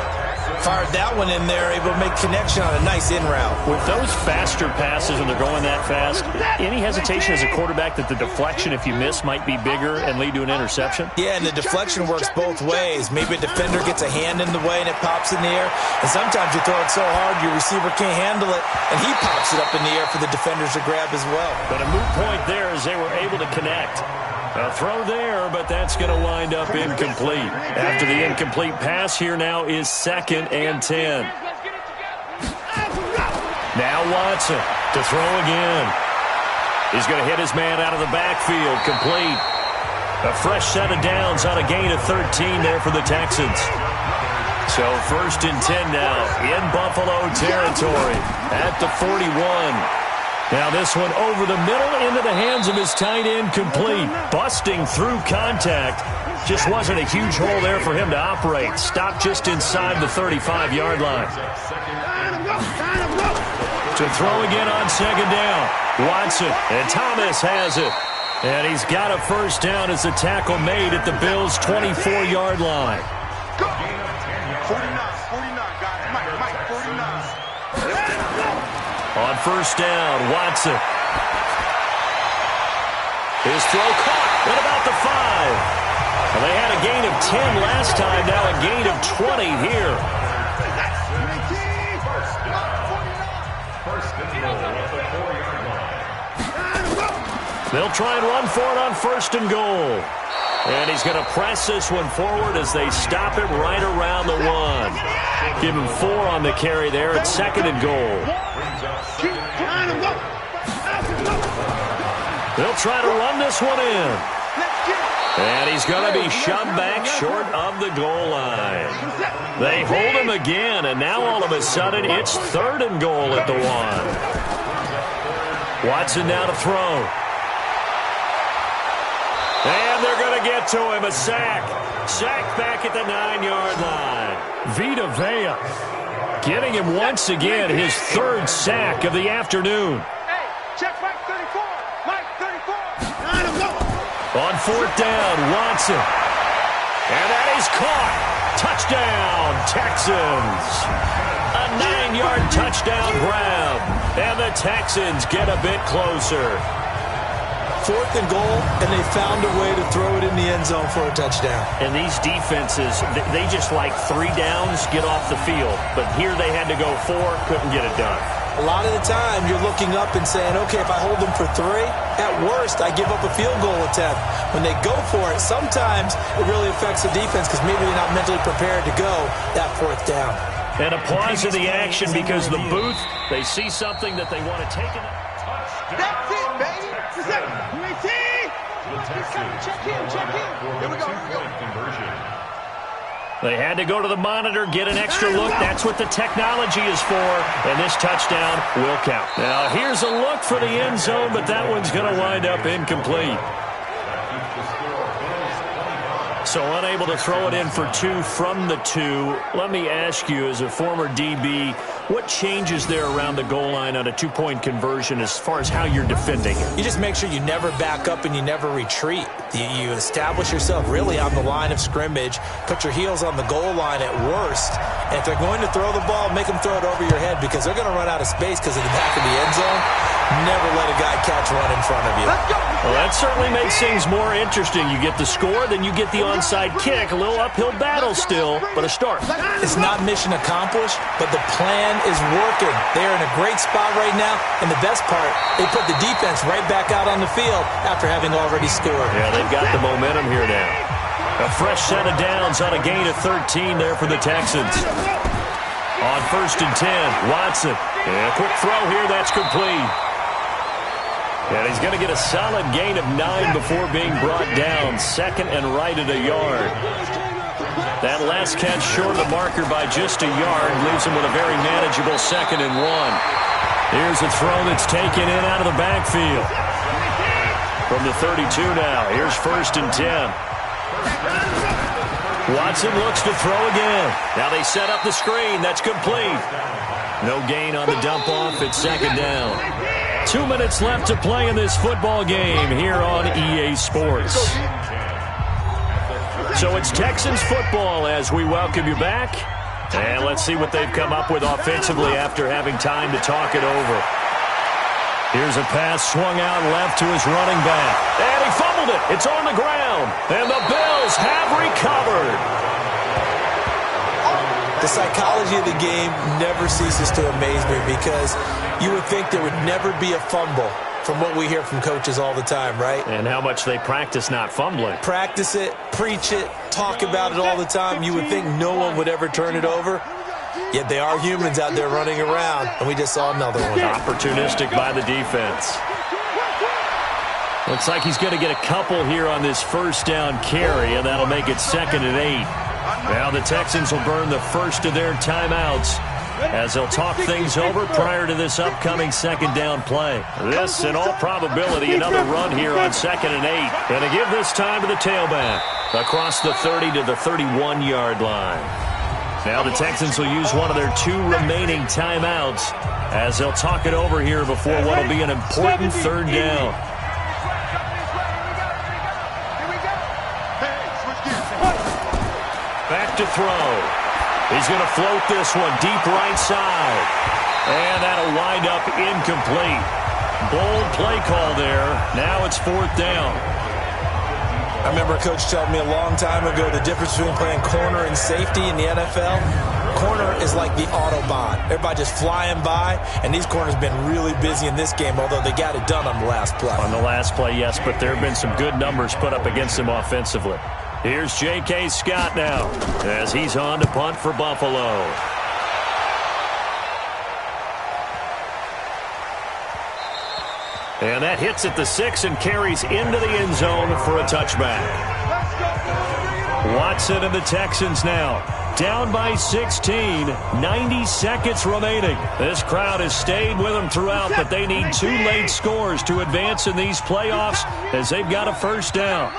Speaker 5: Fired that one in there, able to make connection on a nice in route.
Speaker 3: With those faster passes when they're going that fast, any hesitation as a quarterback that the deflection, if you miss, might be bigger and lead to an interception?
Speaker 5: Yeah, and the deflection works both ways. Maybe a defender gets a hand in the way and it pops in the air. And sometimes you throw it so hard your receiver can't handle it, and he pops it up in the air for the defenders to grab as well.
Speaker 3: But a moot point there as they were able to connect. A throw there, but that's going to wind up incomplete. After the incomplete pass, here now is 2nd and 10. Now Watson to throw again. He's going to hit his man out of the backfield, complete. A fresh set of downs on a gain of 13 there for the Texans. So 1st and 10 now in Buffalo territory at the 41. Now this one over the middle into the hands of his tight end, complete. Busting through contact. Just wasn't a huge hole there for him to operate. Stopped just inside the 35-yard line. To throw again on second down. Watson, and Thomas has it. And he's got a first down as the tackle made at the Bills' 24-yard line.
Speaker 6: 49, guys. Mike, 49.
Speaker 3: On first down, Watson. His throw caught at about the 5. Well, they had a gain of 10 last time, now a gain of 20 here. They'll try and run for it on 1st and goal. And he's going to press this one forward as they stop him right around the 1. Give him 4 on the carry there at 2nd and goal. They'll try to run this one in. And he's going to be shoved back short of the goal line. They hold him again, and now all of a sudden it's 3rd and goal at the 1. Watson now to throw. And they're going to get to him, a sack. Sack back at the 9-yard line. Vita Vea getting him once again, his 3rd sack of the afternoon.
Speaker 6: Hey, check Mike 34. Mike 34.
Speaker 3: On 4th down, Watson. And that is caught. Touchdown, Texans. A 9-yard touchdown grab. And the Texans get a bit closer.
Speaker 5: 4th and goal, and they found a way to throw it in the end zone for a touchdown.
Speaker 3: And these defenses, they just like 3 downs, get off the field. But here they had to go 4, couldn't get it done.
Speaker 5: A lot of the time, you're looking up and saying, okay, if I hold them for 3, at worst, I give up a field goal attempt. When they go for it, sometimes it really affects the defense because maybe they're not mentally prepared to go that 4th down.
Speaker 3: And a pause in the action because the booth, they see something that they want to take it.
Speaker 6: That's it, baby. Check in. Here we go.
Speaker 3: They had to go to the monitor, get an extra look. That's what the technology is for. And this touchdown will count. Now, here's a look for the end zone, but that one's going to wind up incomplete. So unable to throw it in for 2 from the 2. Let me ask you, as a former DB, what changes there around the goal line on a 2-point conversion as far as how you're defending it?
Speaker 5: You just make sure you never back up and you never retreat. You establish yourself really on the line of scrimmage, put your heels on the goal line at worst, and if they're going to throw the ball, make them throw it over your head because they're going to run out of space because of the back of the end zone. Never let a guy catch one in front of you.
Speaker 3: Well, that certainly makes things more interesting. You get the score, then you get the onside kick. A little uphill battle still, but a start.
Speaker 5: It's not mission accomplished, but the plan is working. They are in a great spot right now, and the best part, they put the defense right back out on the field after having already scored.
Speaker 3: Yeah, they've got the momentum here now. A fresh set of downs on a gain of 13 there for the Texans. On 1st and 10, Watson. And a quick throw here, that's complete. And he's going to get a solid gain of 9 before being brought down. 2nd and right at a yard. That last catch short of the marker by just a yard leaves him with a very manageable 2nd and 1. Here's a throw that's taken in out of the backfield. From the 32 now, here's 1st and 10. Watson looks to throw again. Now they set up the screen. That's complete. No gain on the dump off. It's second down. 2 minutes left to play in this football game here on EA Sports. So it's Texans football as we welcome you back. And let's see what they've come up with offensively after having time to talk it over. Here's a pass swung out left to his running back. And he fumbled it. It's on the ground. And the Bills have recovered.
Speaker 5: The psychology of the game never ceases to amaze me because you would think there would never be a fumble from what we hear from coaches all the time, right?
Speaker 3: And how much they practice not fumbling.
Speaker 5: Practice it, preach it, talk about it all the time. You would think no one would ever turn it over. Yet they are humans out there running around, and we just saw another one.
Speaker 3: Opportunistic by the defense. Looks like he's going to get a couple here on this first down carry, and that'll make it 2nd and 8. Now the Texans will burn the first of their timeouts as they'll talk things over prior to this upcoming second down play. This, in all probability, another run here on 2nd and 8. Going to give this time to the tailback across the 30 to the 31-yard line. Now the Texans will use one of their 2 remaining timeouts as they'll talk it over here before what will be an important third down. Back to throw. He's going to float this one deep right side. And that'll wind up incomplete. Bold play call there. Now it's 4th down.
Speaker 5: I remember a coach telling me a long time ago the difference between playing corner and safety in the NFL. Corner is like the Autobahn. Everybody just flying by, and these corners have been really busy in this game, although they got it done on the last play.
Speaker 3: On the last play, yes, but there have been some good numbers put up against him offensively. Here's J.K. Scott now as he's on to punt for Buffalo. And that hits at the 6 and carries into the end zone for a touchback. Watson and the Texans now down by 16, 90 seconds remaining. This crowd has stayed with them throughout, but they need 2 late scores to advance in these playoffs as they've got a first down.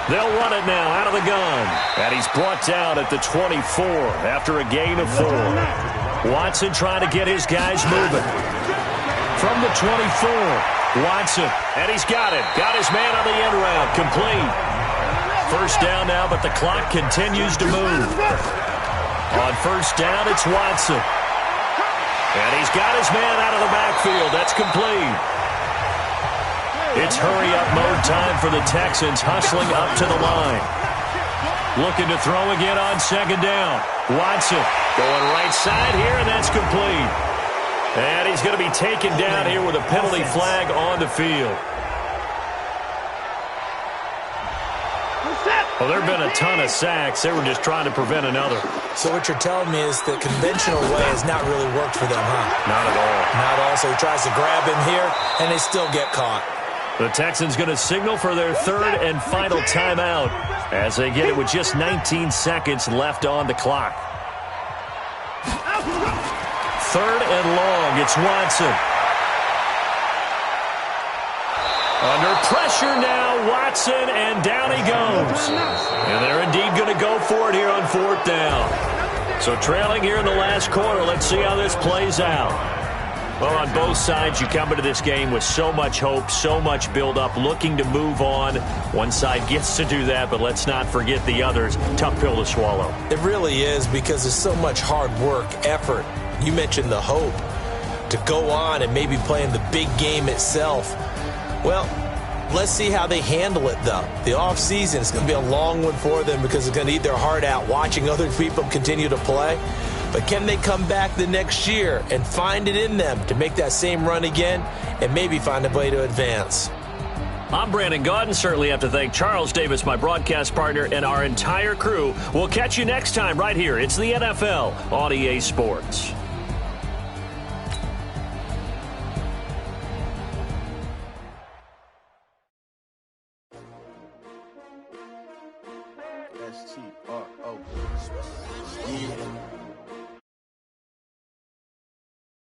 Speaker 3: They'll run it now out of the gun. And he's brought down at the 24 after a gain of 4. Watson trying to get his guys moving. From the 24, Watson, and he's got it. Got his man on the end round, complete. First down now, but the clock continues to move. On first down, it's Watson. And he's got his man out of the backfield. That's complete. It's hurry-up mode time for the Texans, hustling up to the line. Looking to throw again on second down. Watson going right side here, and that's complete. And he's going to be taken down here with a penalty flag on the field. Well, there have been a ton of sacks. They were just trying to prevent another.
Speaker 5: So what you're telling me is the conventional way has not really worked for them, huh?
Speaker 3: Not at all.
Speaker 5: Not all. So he tries to grab him here, and they still get caught.
Speaker 3: The Texans going to signal for their 3rd and final timeout as they get it with just 19 seconds left on the clock. 3rd and long. It's Watson. Under pressure now, Watson, and down he goes. And they're indeed going to go for it here on 4th down. So trailing here in the last quarter, let's see how this plays out. Well, on both sides, you come into this game with so much hope, so much build-up, looking to move on. One side gets to do that, but let's not forget the others. Tough pill to swallow.
Speaker 5: It really is because there's so much hard work, effort. You mentioned the hope to go on and maybe play in the big game itself. Well, let's see how they handle it, though. The offseason is going to be a long one for them because they're going to eat their heart out watching other people continue to play. But can they come back the next year and find it in them to make that same run again and maybe find a way to advance?
Speaker 3: I'm Brandon Gaudin. Certainly have to thank Charles Davis, my broadcast partner, and our entire crew. We'll catch you next time right here. It's the NFL on EA Sports.
Speaker 7: STRO. Yeah.